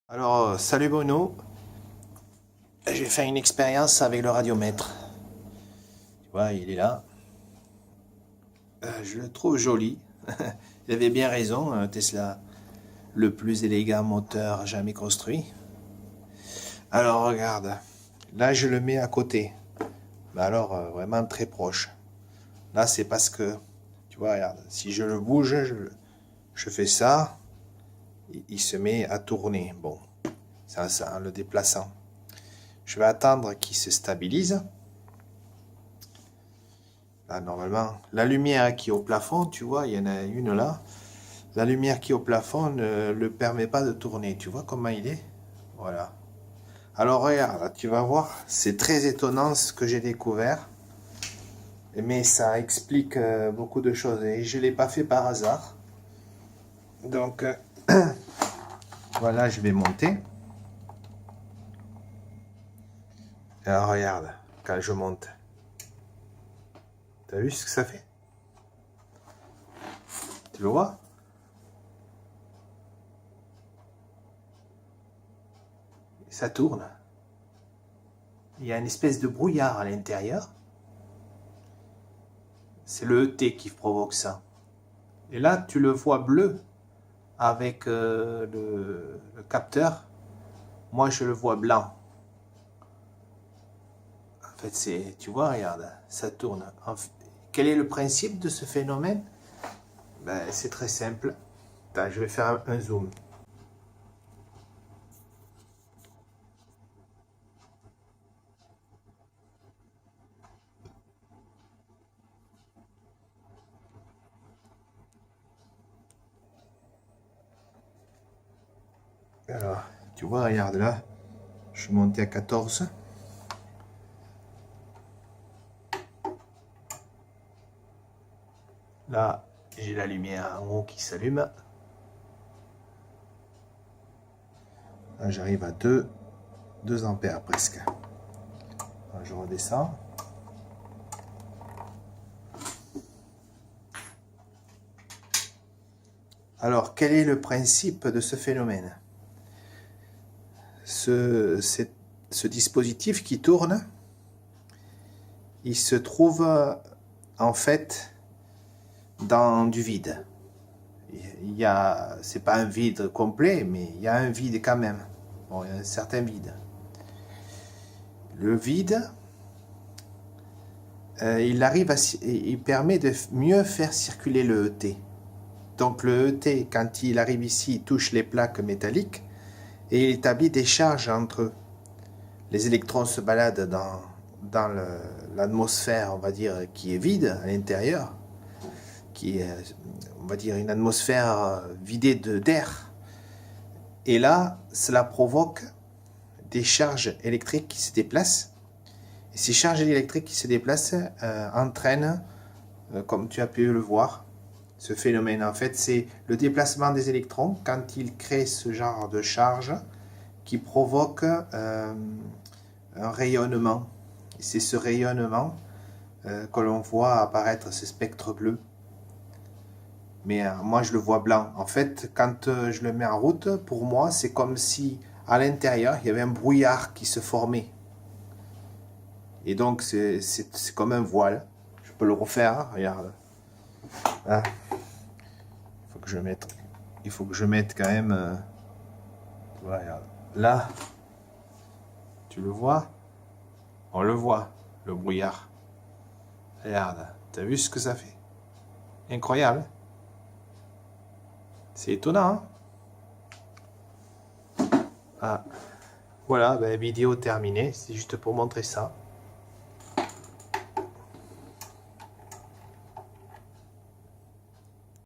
Alors, salut Bruno. J'ai fait une expérience avec le radiomètre. Tu vois, il est là. Je le trouve joli. Il avait bien raison, Tesla, le plus élégant moteur jamais construit. Alors, regarde. Là, je le mets à côté. Mais alors, vraiment très proche. Là, c'est parce que, tu vois, regarde, si je le bouge, je fais ça, il se met à tourner. Bon, ça, en le déplaçant. Je vais attendre qu'il se stabilise. Là, normalement, la lumière qui est au plafond, tu vois, il y en a une là. La lumière qui est au plafond ne le permet pas de tourner. Tu vois comment il est? Voilà. Alors regarde, tu vas voir, c'est très étonnant ce que j'ai découvert. Mais ça explique beaucoup de choses. Et je ne l'ai pas fait par hasard. Donc, voilà, je vais monter. Alors regarde, quand je monte. T'as vu ce que ça fait? Tu le vois? Ça tourne. Il y a une espèce de brouillard à l'intérieur. C'est le ET qui provoque ça. Et là, tu le vois bleu avec le capteur. Moi, je le vois blanc. En fait, tu vois, regarde, ça tourne. Quel est le principe de ce phénomène? Ben, c'est très simple. Attends, je vais faire un zoom. Alors, tu vois, regarde là, je suis monté à 14. Là, j'ai la lumière en haut qui s'allume. Là, j'arrive à 2 ampères presque. Là, je redescends. Alors, quel est le principe de ce phénomène? Ce dispositif qui tourne, il se trouve en fait dans du vide. C'est pas un vide complet, mais il y a un vide quand même. Bon, il y a un certain vide. Le vide, il permet de mieux faire circuler le ET. Donc le ET, quand il arrive ici, il touche les plaques métalliques et il établit des charges entre eux. Les électrons se baladent dans l'atmosphère, on va dire, qui est vide à l'intérieur, qui est, on va dire, une atmosphère vidée d'air. Et là, cela provoque des charges électriques qui se déplacent. Et ces charges électriques qui se déplacent entraînent, comme tu as pu le voir, ce phénomène. En fait, c'est le déplacement des électrons quand ils créent ce genre de charge qui provoque un rayonnement. Et c'est ce rayonnement que l'on voit apparaître, ce spectre bleu. Mais moi, je le vois blanc. En fait, quand je le mets en route, pour moi, c'est comme si à l'intérieur, il y avait un brouillard qui se formait. Et donc, c'est comme un voile. Je peux le refaire, hein, regarde. Là, il faut que je mette quand même... voilà. Là, tu le vois? On le voit, le brouillard. Regarde, t'as vu ce que ça fait? Incroyable. C'est étonnant, hein? Ah, voilà, ben, vidéo terminée. C'est juste pour montrer ça.